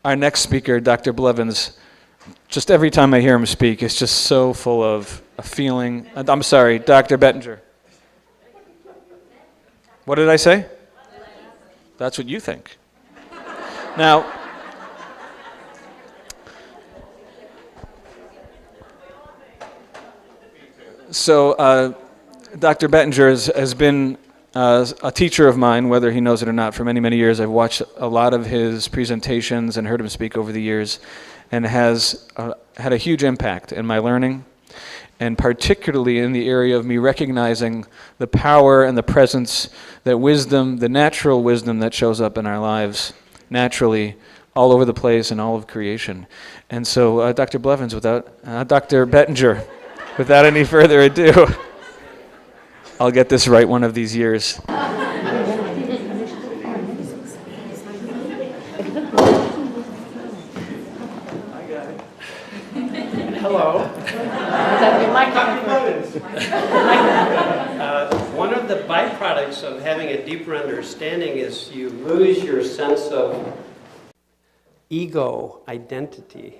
Our next speaker, Dr. Blevins, just every time I hear him speak, it's just so full of a feeling. I'm sorry, Dr. Bettinger. What did I say? That's what you think. Now, so Dr. Bettinger has been a teacher of mine, whether he knows it or not, for many, many years. I've watched a lot of his presentations and heard him speak over the years, and has had a huge impact in my learning, and particularly in the area of me recognizing the power and the presence that wisdom, the natural wisdom that shows up in our lives naturally all over the place in all of creation. And so Dr. Blevins, Dr. Bettinger, without any further ado, I'll get this right one of these years. Hello. One of the byproducts of having a deeper understanding is you lose your sense of ego identity.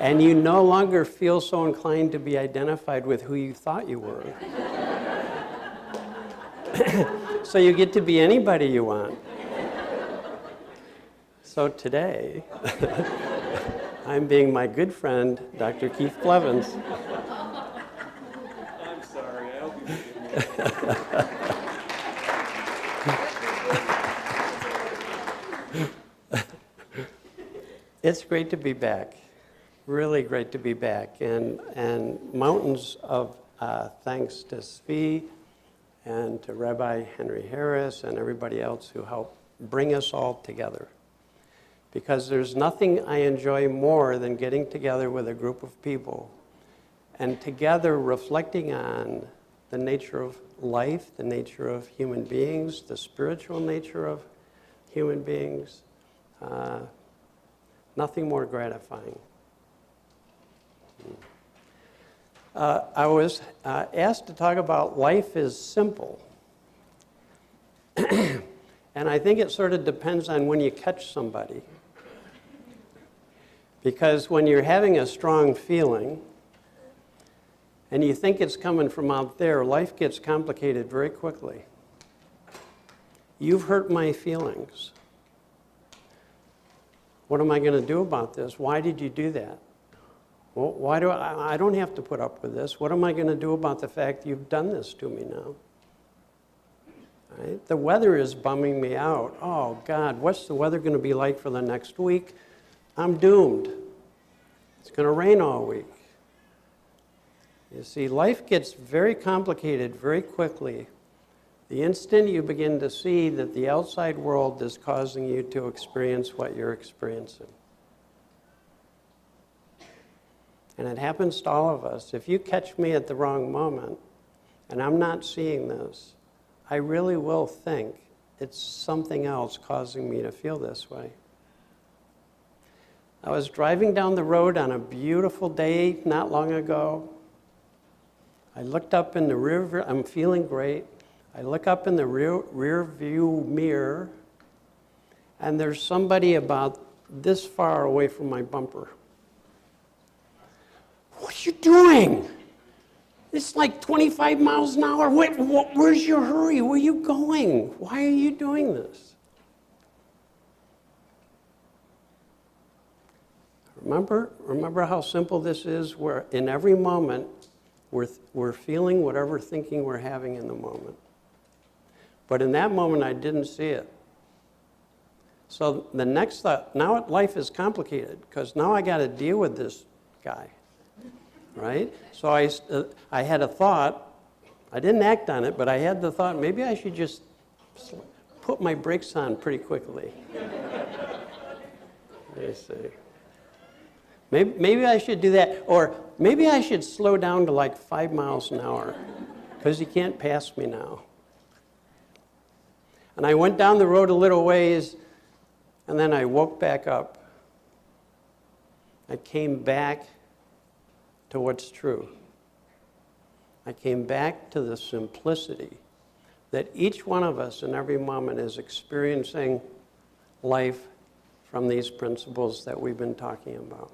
And you no longer feel so inclined to be identified with who you thought you were. So you get to be anybody you want. So today, I'm being my good friend, Dr. Keith Blevins. I'm sorry, I hope you forgive me. It's great to be back. Really great to be back. And mountains of thanks to Svi and to Rabbi Henry Harris and everybody else who helped bring us all together. Because there's nothing I enjoy more than getting together with a group of people and together reflecting on the nature of life, the nature of human beings, the spiritual nature of human beings. Nothing more gratifying. I was asked to talk about life is simple. And I think it sort of depends on when you catch somebody. Because when you're having a strong feeling and you think it's coming from out there, life gets complicated very quickly. You've hurt my feelings. What am I going to do about this? Why did you do that? Well, why do I don't have to put up with this. What am I going to do about the fact you've done this to me now? Right? The weather is bumming me out. Oh, God, what's the weather going to be like for the next week? I'm doomed. It's going to rain all week. You see, life gets very complicated very quickly. The instant you begin to see that the outside world is causing you to experience what you're experiencing. And it happens to all of us. If you catch me at the wrong moment, and I'm not seeing this, I really will think it's something else causing me to feel this way. I was driving down the road on a beautiful day not long ago. I looked up in the rear, I'm feeling great. I look up in the rear view mirror, and there's somebody about this far away from my bumper. What are you doing? It's like 25 miles an hour. Where's your hurry? Where are you going? Why are you doing this? Remember how simple this is? Where in every moment, we're feeling whatever thinking we're having in the moment. But in that moment, I didn't see it. So the next thought, now life is complicated, because now I got to deal with this guy, right? So I had a thought. I didn't act on it, but I had the thought, maybe I should just put my brakes on pretty quickly. Let me see. Maybe I should do that, or maybe I should slow down to like 5 miles an hour, because he can't pass me now. And I went down the road a little ways, and then I woke back up. I came back to what's true. I came back to the simplicity that each one of us in every moment is experiencing life from these principles that we've been talking about.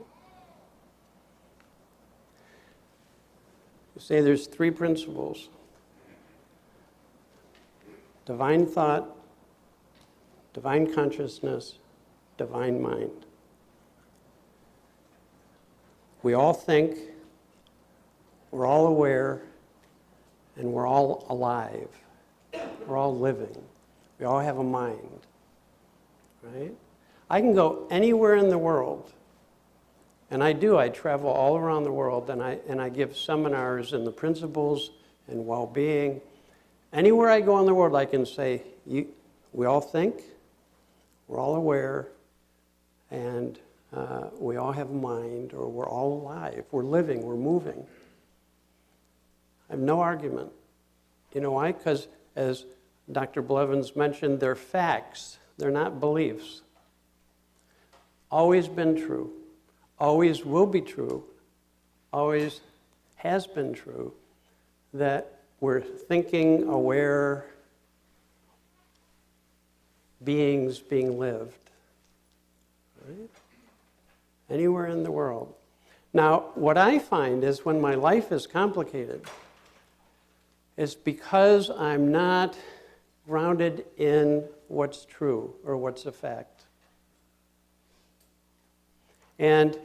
You say there's 3 principles: divine thought, divine consciousness, divine mind. We all think, we're all aware, and we're all alive. We're all living. We all have a mind, right? I can go anywhere in the world, and I do. I travel all around the world, and I give seminars in the principles and well-being. Anywhere I go in the world, I can say, we all think, we're all aware, and we all have a mind, or we're all alive. We're living, we're moving. I have no argument. You know why? Because, as Dr. Blevins mentioned, they're facts. They're not beliefs. Always been true. Always will be true. Always has been true. That we're thinking, aware beings being lived. Right? Anywhere in the world. Now, what I find is when my life is complicated, it's because I'm not grounded in what's true or what's a fact. And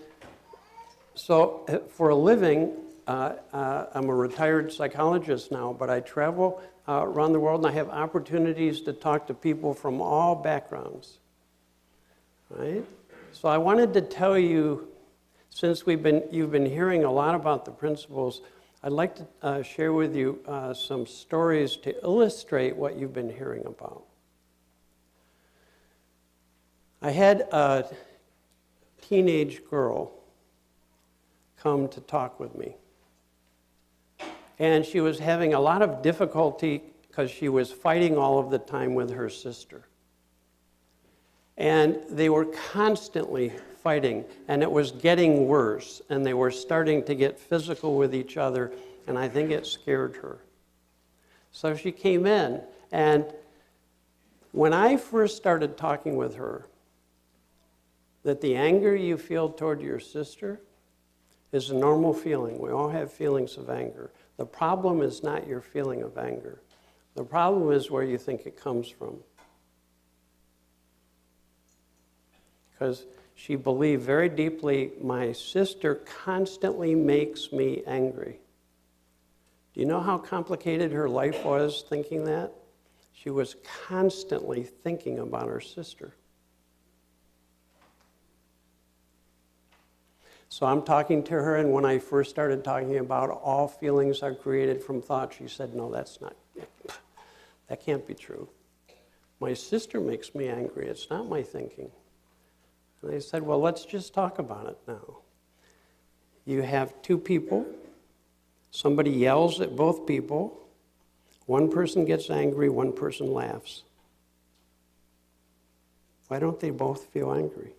so for a living, I'm a retired psychologist now, but I travel around the world and I have opportunities to talk to people from all backgrounds. Right? So I wanted to tell you, since you've been hearing a lot about the principles, I'd like to share with you some stories to illustrate what you've been hearing about. I had a teenage girl come to talk with me. And she was having a lot of difficulty because she was fighting all of the time with her sister. And they were constantly fighting, and it was getting worse, and they were starting to get physical with each other, and I think it scared her. So she came in, and when I first started talking with her, that the anger you feel toward your sister is a normal feeling. We all have feelings of anger. The problem is not your feeling of anger. The problem is where you think it comes from. Because she believed very deeply, my sister constantly makes me angry. Do you know how complicated her life was thinking that? She was constantly thinking about her sister. So I'm talking to her, and when I first started talking about all feelings are created from thought, she said, no, that can't be true. My sister makes me angry. It's not my thinking. And I said, well, let's just talk about it now. You have 2 people. Somebody yells at both people. One person gets angry, one person laughs. Why don't they both feel angry?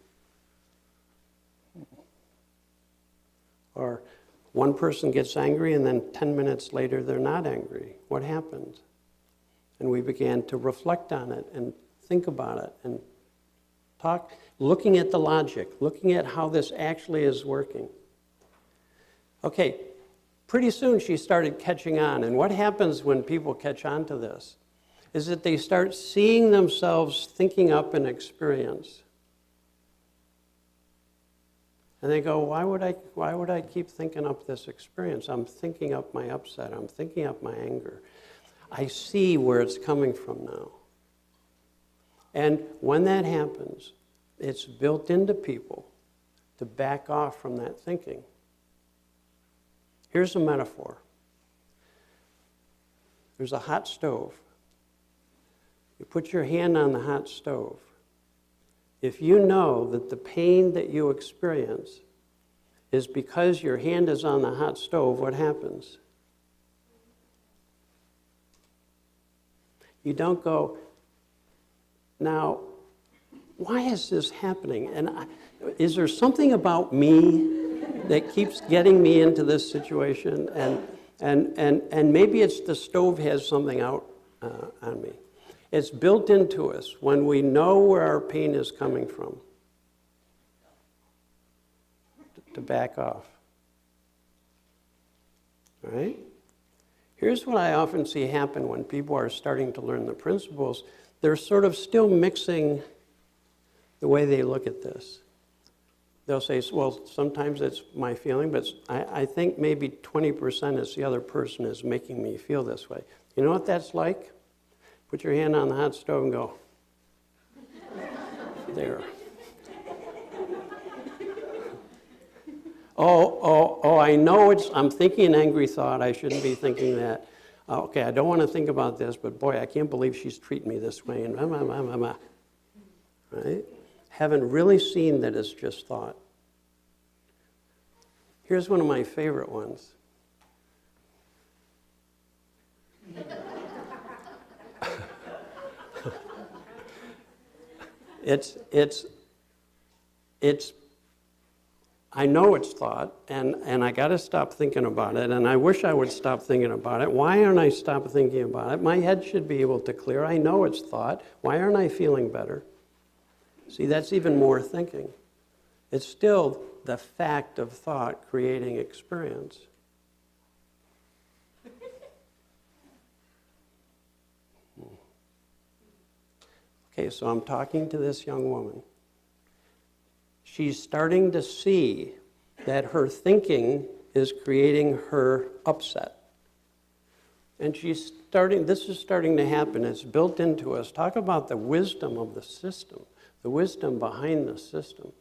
Or one person gets angry and then 10 minutes later they're not angry. What happened? And we began to reflect on it and think about it and talk, looking at the logic, looking at how this actually is working. Okay, pretty soon she started catching on. And what happens when people catch on to this is that they start seeing themselves thinking up an experience. And they go, why would I keep thinking up this experience? I'm thinking up my upset. I'm thinking up my anger. I see where it's coming from now. And when that happens, it's built into people to back off from that thinking. Here's a metaphor. There's a hot stove. You put your hand on the hot stove. If you know that the pain that you experience is because your hand is on the hot stove, what happens? You don't go, now, why is this happening? And is there something about me that keeps getting me into this situation? And maybe it's the stove has something out on me. It's built into us when we know where our pain is coming from. to back off. All right? Here's what I often see happen when people are starting to learn the principles. They're sort of still mixing the way they look at this. They'll say, well, sometimes it's my feeling, but I think maybe 20% is the other person is making me feel this way. You know what that's like? Put your hand on the hot stove and go, there. Oh, I know I'm thinking an angry thought. I shouldn't be thinking that. Okay, I don't want to think about this, but boy, I can't believe she's treating me this way. And right? Haven't really seen that it's just thought. Here's one of my favorite ones. I know it's thought, and I got to stop thinking about it, and I wish I would stop thinking about it. Why aren't I stop thinking about it? My head should be able to clear. I know it's thought. Why aren't I feeling better? See, that's even more thinking. It's still the fact of thought creating experience. Okay, so I'm talking to this young woman. She's starting to see that her thinking is creating her upset. And this is starting to happen. It's built into us. Talk about the wisdom of the system, the wisdom behind the system.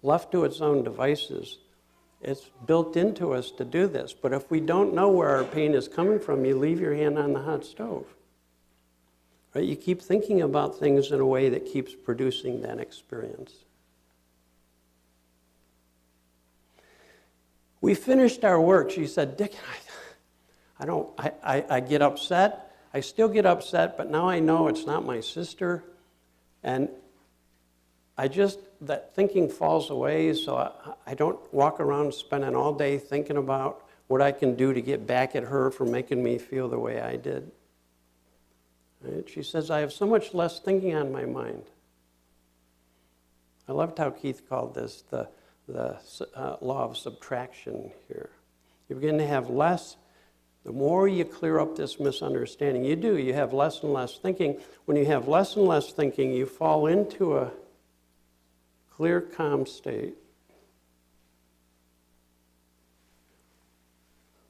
Left to its own devices, it's built into us to do this. But if we don't know where our pain is coming from, you leave your hand on the hot stove. Right? You keep thinking about things in a way that keeps producing that experience. We finished our work. She said, Dick, I get upset. I still get upset, but now I know it's not my sister. And that thinking falls away, so I don't walk around spending all day thinking about what I can do to get back at her for making me feel the way I did. Right? She says, I have so much less thinking on my mind. I loved how Keith called this the law of subtraction here. You begin to have less. The more you clear up this misunderstanding, you have less and less thinking. When you have less and less thinking, you fall into a clear, calm state.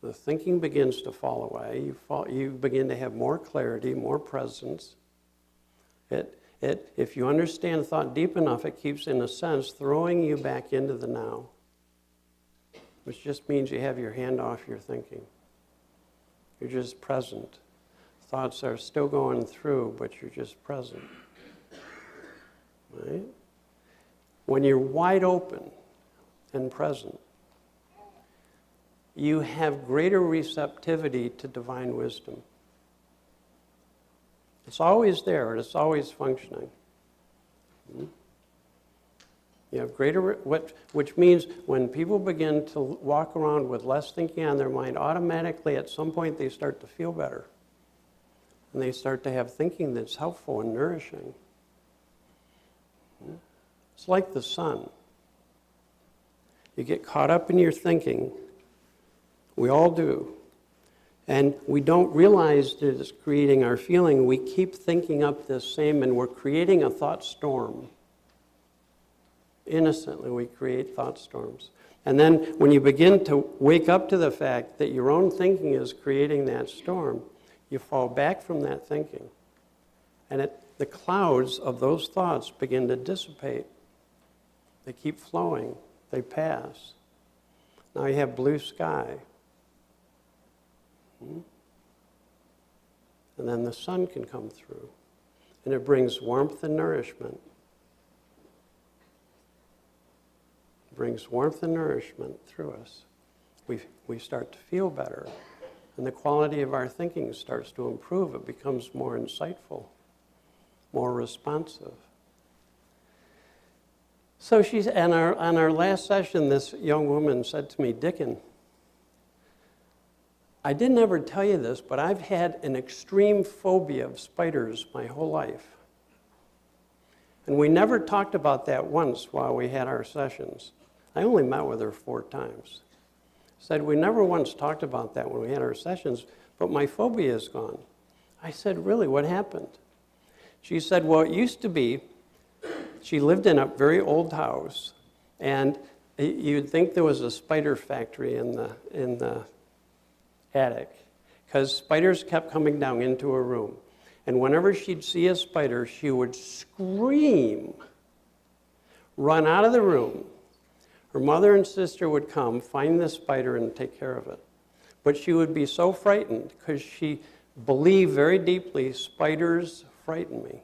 The thinking begins to fall away. You begin to have more clarity, more presence. If you understand thought deep enough, it keeps, in a sense, throwing you back into the now, which just means you have your hand off your thinking. You're just present. Thoughts are still going through, but you're just present. Right? When you're wide open and present, you have greater receptivity to divine wisdom. It's always there, and it's always functioning. You have greater, which means when people begin to walk around with less thinking on their mind, automatically at some point they start to feel better. And they start to have thinking that's helpful and nourishing. It's like the sun. You get caught up in your thinking. We all do. And we don't realize that it's creating our feeling. We keep thinking up this same, and we're creating a thought storm. Innocently, we create thought storms. And then when you begin to wake up to the fact that your own thinking is creating that storm, you fall back from that thinking. And the clouds of those thoughts begin to dissipate. They keep flowing. They pass. Now you have blue sky. And then the sun can come through. And it brings warmth and nourishment. It brings warmth and nourishment through us. We start to feel better. And the quality of our thinking starts to improve. It becomes more insightful, more responsive. So on our last session, this young woman said to me, Dicken, I didn't ever tell you this, but I've had an extreme phobia of spiders my whole life. And we never talked about that once while we had our sessions. I only met with her 4 times. Said, we never once talked about that when we had our sessions, but my phobia is gone. I said, really, what happened? She said, well, it used to be, she lived in a very old house, and you'd think there was a spider factory in the attic, because spiders kept coming down into her room. And whenever she'd see a spider, she would scream, run out of the room. Her mother and sister would come, find the spider, and take care of it. But she would be so frightened because she believed very deeply, spiders frighten me.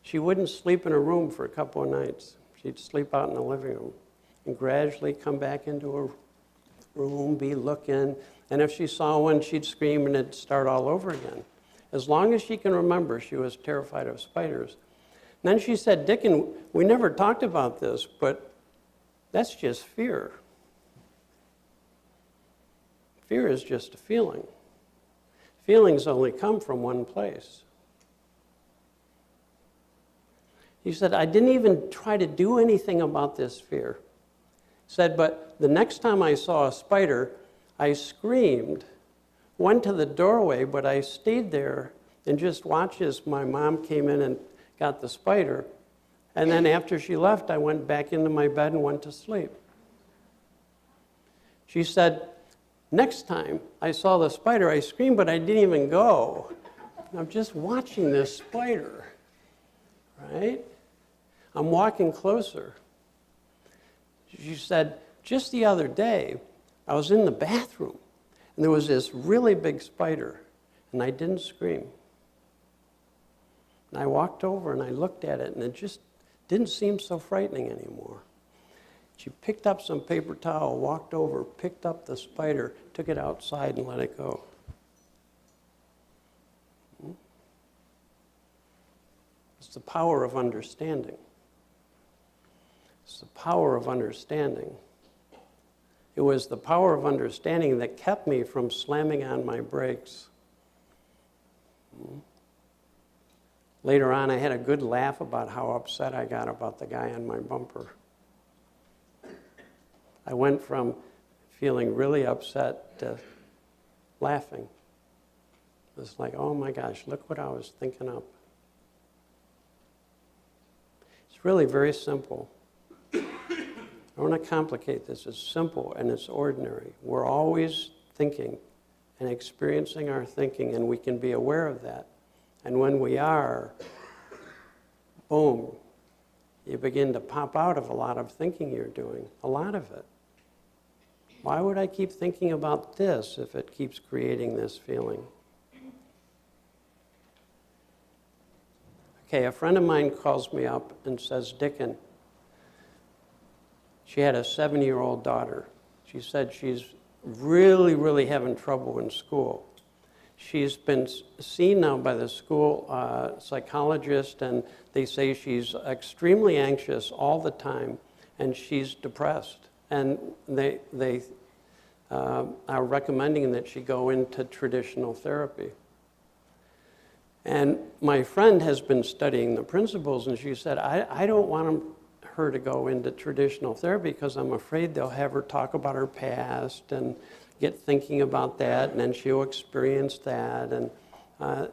She wouldn't sleep in her room for a couple of nights. She'd sleep out in the living room and gradually come back into her room, be looking. And if she saw one, she'd scream and it'd start all over again. As long as she can remember, she was terrified of spiders. And then she said, Dicken, we never talked about this, but that's just fear. Fear is just a feeling. Feelings only come from one place. He said, I didn't even try to do anything about this fear. He said, but the next time I saw a spider, I screamed, went to the doorway, but I stayed there and just watched as my mom came in and got the spider. And then after she left, I went back into my bed and went to sleep. She said, next time I saw the spider, I screamed, but I didn't even go. I'm just watching this spider, right? I'm walking closer. She said, just the other day, I was in the bathroom, and there was this really big spider, and I didn't scream. And I walked over and I looked at it, and it just didn't seem so frightening anymore. She picked up some paper towel, walked over, picked up the spider, took it outside and let it go. It's the power of understanding. It's the power of understanding. It was the power of understanding that kept me from slamming on my brakes. Later on, I had a good laugh about how upset I got about the guy on my bumper. I went from feeling really upset to laughing. It was like, oh my gosh, look what I was thinking up. It's really very simple. I don't want to complicate this. It's simple and it's ordinary. We're always thinking and experiencing our thinking, and we can be aware of that. And when we are, boom, you begin to pop out of a lot of thinking you're doing, a lot of it. Why would I keep thinking about this if it keeps creating this feeling? Okay, a friend of mine calls me up and says, Dicken, she had a 7-year-old daughter. She said she's really, really having trouble in school. She's been seen now by the school psychologist, and they say she's extremely anxious all the time, and she's depressed. And they are recommending that she go into traditional therapy. And my friend has been studying the principles, and she said, I don't want her to go into traditional therapy because I'm afraid they'll have her talk about her past and get thinking about that, and then she'll experience that, and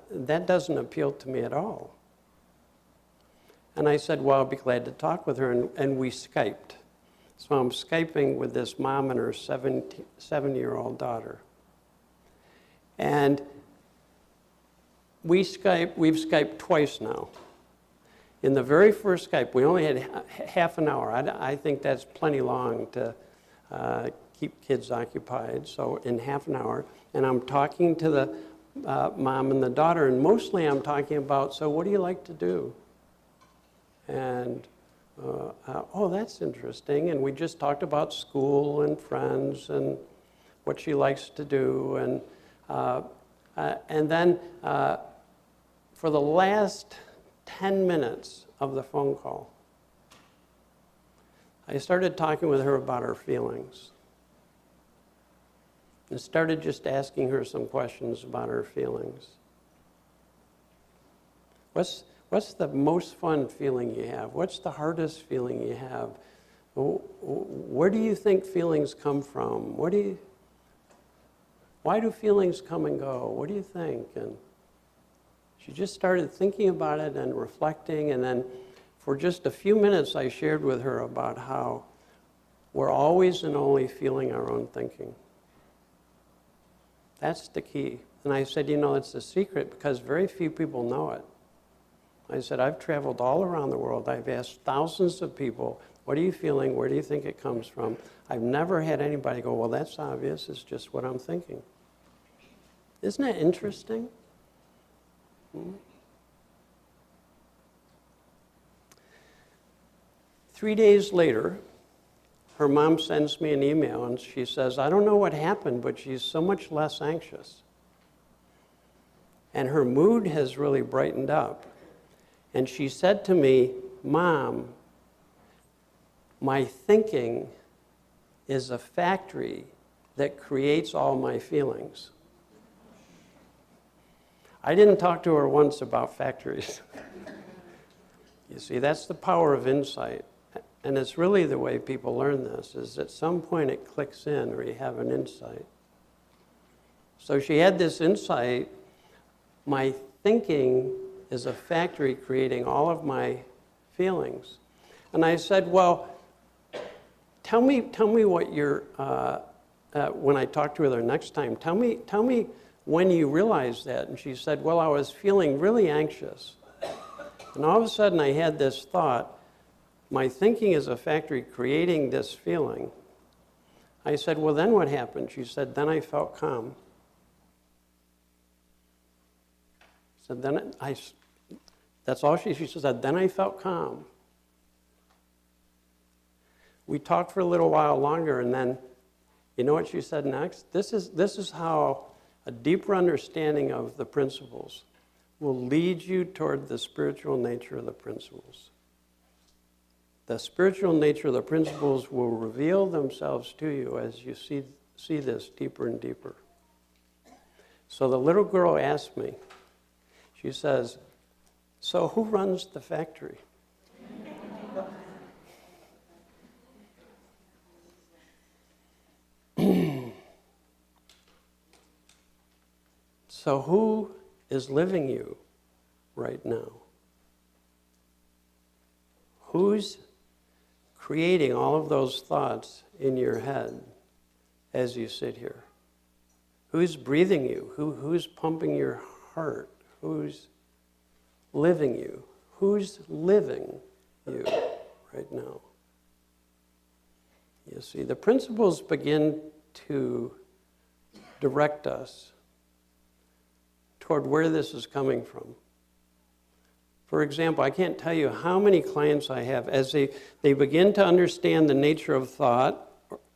that doesn't appeal to me at all. And I said, well, I'll be glad to talk with her, and we Skyped. So I'm Skyping with this mom and her 7-year-old daughter. And we've Skyped twice now. In the very first Skype, we only had half an hour. I think that's plenty long to keep kids occupied, so in half an hour. And I'm talking to the mom and the daughter, and mostly I'm talking about, so what do you like to do? And, oh, that's interesting. And we just talked about school and friends and what she likes to do. And then for the last 10 minutes of the phone call, I started talking with her about her feelings. And started just asking her some questions about her feelings. What's What's the most fun feeling you have? What's the hardest feeling you have? Where do you think feelings come from? Why do feelings come and go? What do you think? And she just started thinking about it and reflecting, and then for just a few minutes I shared with her about how we're always and only feeling our own thinking. That's the key. And I said, it's the secret because very few people know it. I said, I've traveled all around the world. I've asked thousands of people, what are you feeling? Where do you think it comes from? I've never had anybody go, well, that's obvious. It's just what I'm thinking. Isn't that interesting? 3 days later, her mom sends me an email and she says, I don't know what happened, but she's so much less anxious. And her mood has really brightened up. And she said to me, Mom, my thinking is a factory that creates all my feelings. I didn't talk to her once about factories. You see, that's the power of insight. And it's really the way people learn this, is at some point it clicks in or you have an insight. So she had this insight, my thinking is a factory creating all of my feelings. And I said, well, tell me what you're, when I talk to her the next time, tell me when you realized that. And she said, well, I was feeling really anxious. And all of a sudden I had this thought, my thinking is a factory creating this feeling. I said, well, then what happened? She said, then I felt calm. So then that's all she said, then I felt calm. We talked for a little while longer, and then, you know what she said next? This is how a deeper understanding of the principles will lead you toward the spiritual nature of the principles. The spiritual nature of the principles will reveal themselves to you as you see this deeper and deeper. So the little girl asked me, she says, so who runs the factory? So who is living you right now? Who's creating all of those thoughts in your head as you sit here? Who's breathing you? Who's pumping your heart? Who's living you? Who's living you right now? You see, the principles begin to direct us toward where this is coming from. For example, I can't tell you how many clients I have as they begin to understand the nature of thought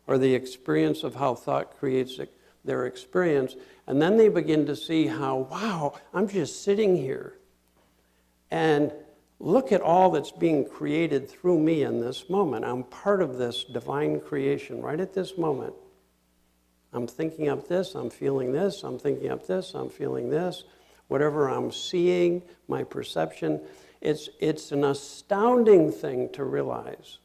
or the experience of how thought creates their experience, and then they begin to see how, wow, I'm just sitting here and look at all that's being created through me in this moment. I'm part of this divine creation right at this moment. I'm thinking up this, I'm feeling this, I'm thinking up this, I'm feeling this. Whatever I'm seeing, my perception, it's an astounding thing to realize.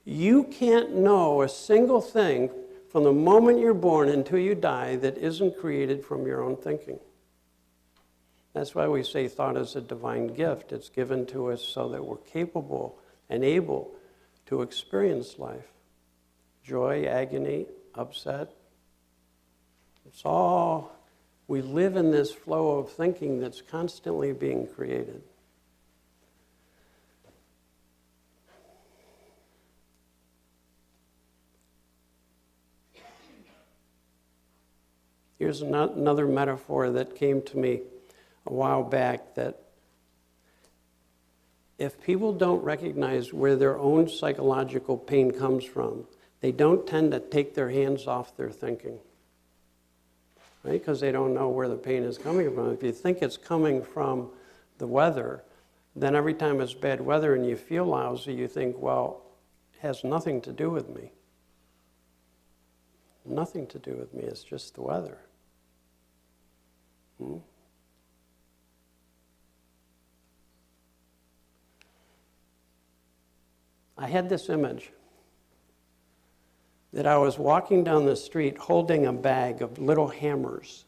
You can't know a single thing from the moment you're born until you die that isn't created from your own thinking. That's why we say thought is a divine gift. It's given to us so that we're capable and able to experience life. Joy, agony, upset. It's all, we live in this flow of thinking that's constantly being created. Here's another metaphor that came to me a while back, that if people don't recognize where their own psychological pain comes from, they don't tend to take their hands off their thinking, right? Because they don't know where the pain is coming from. If you think it's coming from the weather, then every time it's bad weather and you feel lousy, you think, well, it has nothing to do with me. Nothing to do with me, it's just the weather. I had this image that I was walking down the street holding a bag of little hammers,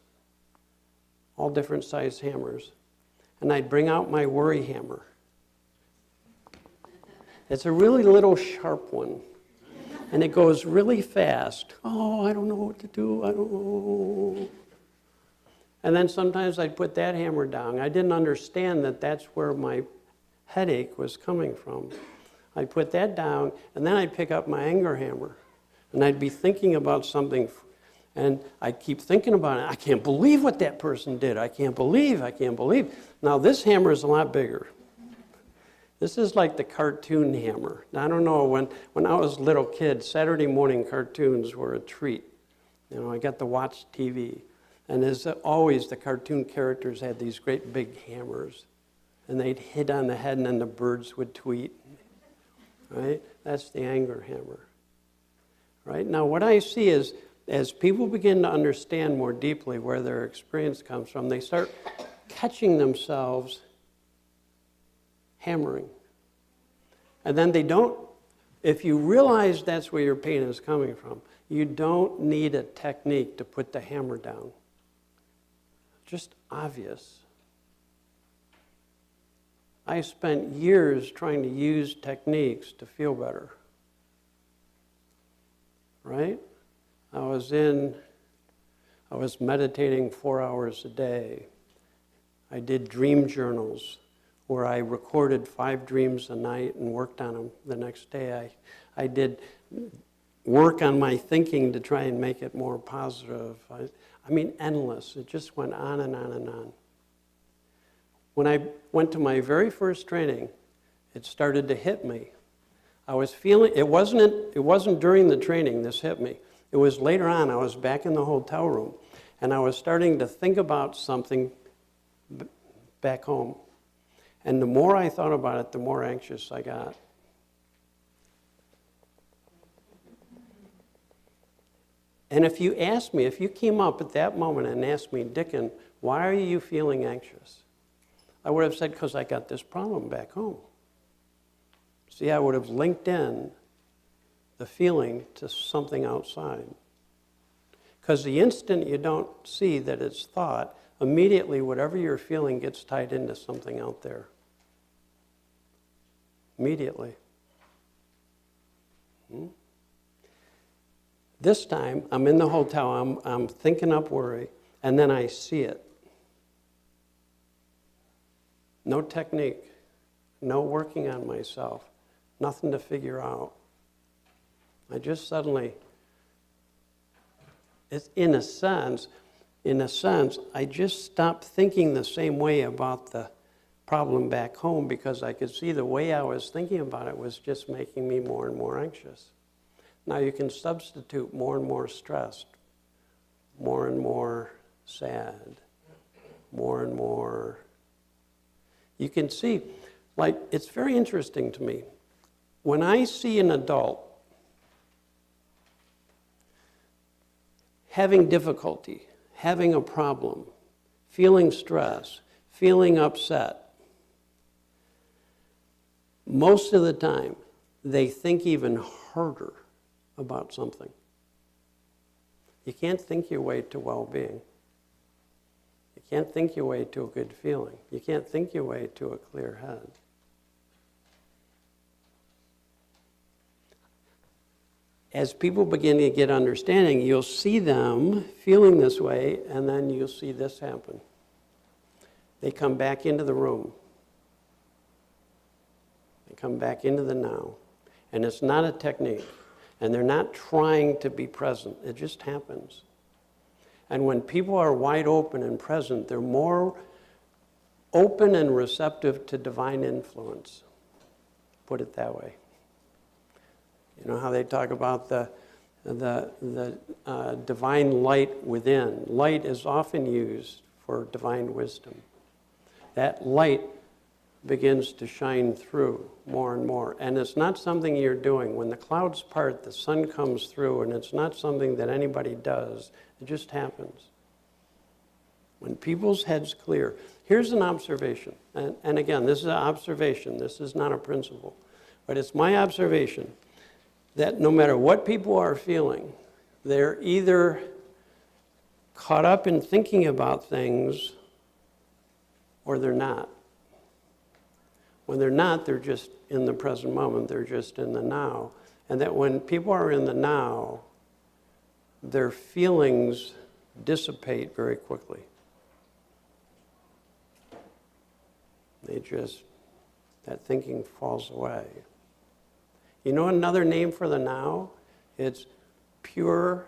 all different size hammers, and I'd bring out my worry hammer. It's a really little sharp one, and it goes really fast. Oh, I don't know what to do, I don't know. And then sometimes I'd put that hammer down. I didn't understand that that's where my headache was coming from. I'd put that down, and then I'd pick up my anger hammer, and I'd be thinking about something, and I'd keep thinking about it. I can't believe what that person did. I can't believe. Now this hammer is a lot bigger. This is like the cartoon hammer. Now, I don't know, when I was a little kid, Saturday morning cartoons were a treat. You know, I got to watch TV. And as always, the cartoon characters had these great big hammers. And they'd hit on the head, and then the birds would tweet. Right? That's the anger hammer. Right? Now, what I see is, as people begin to understand more deeply where their experience comes from, they start catching themselves hammering. And then they don't, if you realize that's where your pain is coming from, you don't need a technique to put the hammer down. Just obvious. I spent years trying to use techniques to feel better. Right? I was meditating 4 hours a day. I did dream journals where I recorded 5 dreams a night and worked on them the next day. I did work on my thinking to try and make it more positive. I mean, endless. It just went on and on and on. When I went to my very first training, it started to hit me. I was feeling, it wasn't during the training this hit me. It was later on. I was back in the hotel room, and I was starting to think about something back home. And the more I thought about it, the more anxious I got. And if you came up at that moment and asked me, Dicken, why are you feeling anxious? I would have said, because I got this problem back home. See, I would have linked in the feeling to something outside. Because the instant you don't see that it's thought, immediately whatever you're feeling gets tied into something out there. Immediately. This time, I'm in the hotel, I'm thinking up worry, and then I see it. No technique, no working on myself, nothing to figure out. I just suddenly, it's in a sense, I just stopped thinking the same way about the problem back home because I could see the way I was thinking about it was just making me more and more anxious. Now you can substitute more and more stressed, more and more sad, more and more. You can see, like, it's very interesting to me. When I see an adult having difficulty, having a problem, feeling stress, feeling upset, most of the time, they think even harder about something. You can't think your way to well-being. You can't think your way to a good feeling. You can't think your way to a clear head. As people begin to get understanding, you'll see them feeling this way, and then you'll see this happen. They come back into the room. They come back into the now. And it's not a technique. And they're not trying to be present. It just happens. And when people are wide open and present, they're more open and receptive to divine influence. Put it that way. You know how they talk about the divine light within. Light is often used for divine wisdom. That light begins to shine through more and more. And it's not something you're doing. When the clouds part, the sun comes through, and it's not something that anybody does. It just happens. When people's heads clear, here's an observation. And again, this is an observation. This is not a principle. But it's my observation that no matter what people are feeling, they're either caught up in thinking about things or they're not. When they're not, they're just in the present moment. They're just in the now. And that when people are in the now, their feelings dissipate very quickly. That thinking falls away. You know another name for the now? It's pure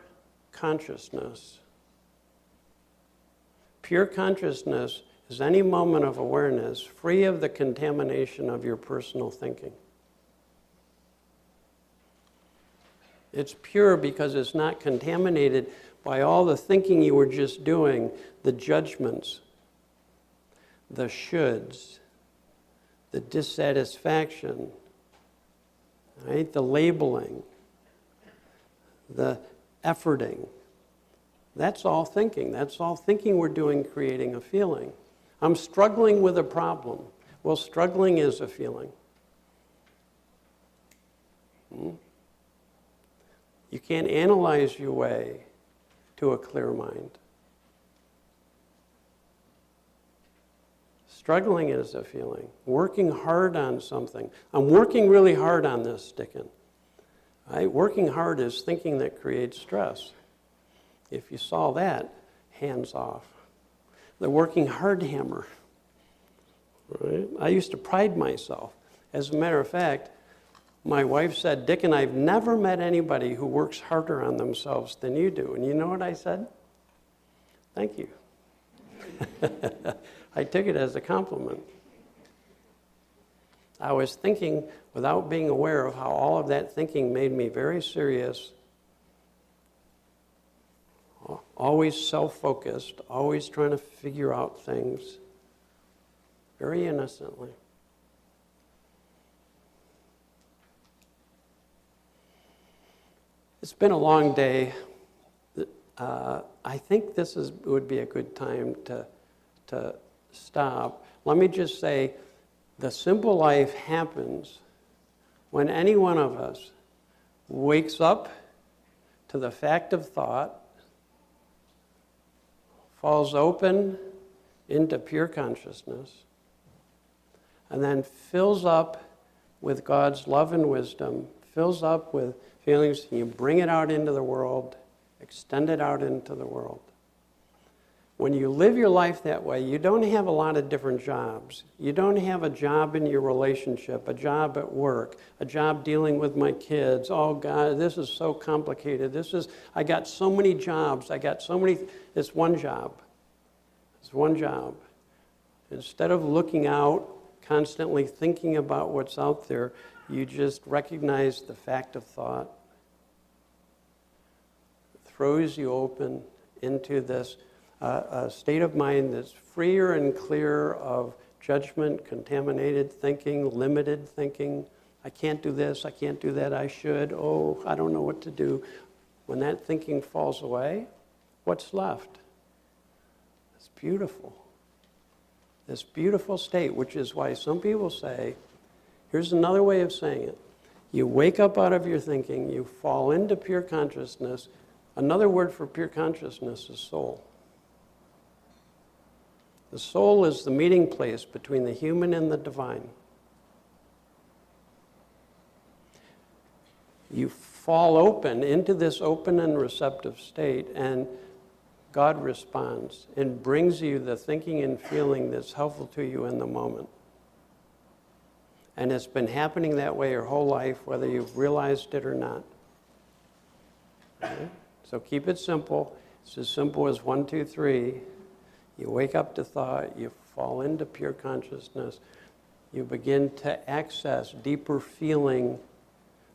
consciousness. Pure consciousness is any moment of awareness free of the contamination of your personal thinking. It's pure because it's not contaminated by all the thinking you were just doing, the judgments, the shoulds, the dissatisfaction, right? The labeling, the efforting. That's all thinking. That's all thinking we're doing, creating a feeling. I'm struggling with a problem. Well, struggling is a feeling. You can't analyze your way to a clear mind. Struggling is a feeling. Working hard on something. I'm working really hard on this, Dicken. Right? Working hard is thinking that creates stress. If you saw that, hands off. The working hard hammer. Right? I used to pride myself. As a matter of fact, my wife said, Dicken, I've never met anybody who works harder on themselves than you do. And you know what I said? Thank you. I took it as a compliment. I was thinking without being aware of how all of that thinking made me very serious, always self-focused, always trying to figure out things very innocently. It's been a long day. I think would be a good time to stop. Let me just say, the simple life happens when any one of us wakes up to the fact of thought, falls open into pure consciousness, and then fills up with God's love and wisdom, fills up with feelings, and you bring it out into the world, extend it out into the world. When you live your life that way, you don't have a lot of different jobs. You don't have a job in your relationship, a job at work, a job dealing with my kids. Oh God, this is so complicated. I got so many jobs. It's one job. It's one job. Instead of looking out, constantly thinking about what's out there, you just recognize the fact of thought. It throws you open into this a state of mind that's freer and clear of judgment, contaminated thinking, limited thinking. I can't do this, I can't do that, I should. Oh, I don't know what to do. When that thinking falls away, what's left? It's beautiful. This beautiful state, which is why some people say, here's another way of saying it. You wake up out of your thinking, you fall into pure consciousness. Another word for pure consciousness is soul. The soul is the meeting place between the human and the divine. You fall open into this open and receptive state, and God responds and brings you the thinking and feeling that's helpful to you in the moment. And it's been happening that way your whole life, whether you've realized it or not. Okay? So keep it simple. It's as simple as 1, 2, 3. You wake up to thought, you fall into pure consciousness, you begin to access deeper feeling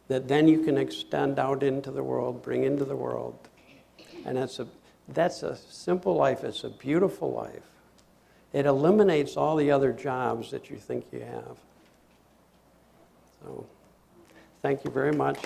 that then you can extend out into the world, bring into the world. And that's a simple life, it's a beautiful life. It eliminates all the other jobs that you think you have. So, thank you very much.